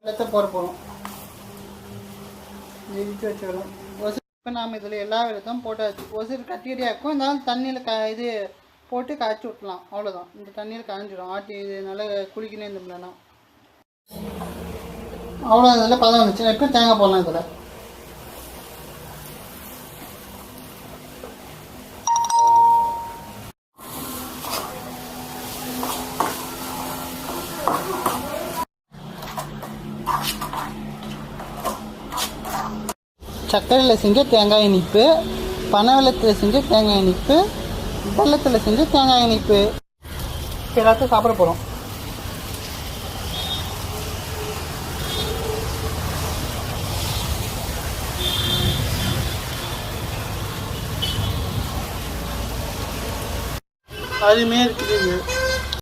வெள்ளத்தை போட போகிறோம். இடித்து வச்சுக்கணும். இப்போ நாம் இதில் எல்லா வெள்ளத்தையும் போட்டாச்சு. ஒசூர் கட்டியடியாக இருக்கும். இருந்தாலும் தண்ணியில் இது போட்டு காய்ச்சி விட்டலாம். அவ்வளோதான். இந்த தண்ணியில் காய்ஞ்சிடும். ஆட்டி இது நல்லா குளிக்கணும். இருந்தோம்னா அவ்வளோ இதில் பதம் வந்துச்சு. இப்போ தேங்காய் போடலாம். இதில் சர்க்கரையில் செஞ்ச தேங்காய் இனிப்பு, பனை வெல்லத்தில் செஞ்ச தேங்காய் இனிப்பு, வெல்லத்தில் செஞ்ச தேங்காய் இனிப்பு எல்லாத்தையும் சாப்பிட போகிறோம். அருமையாக இருக்குது.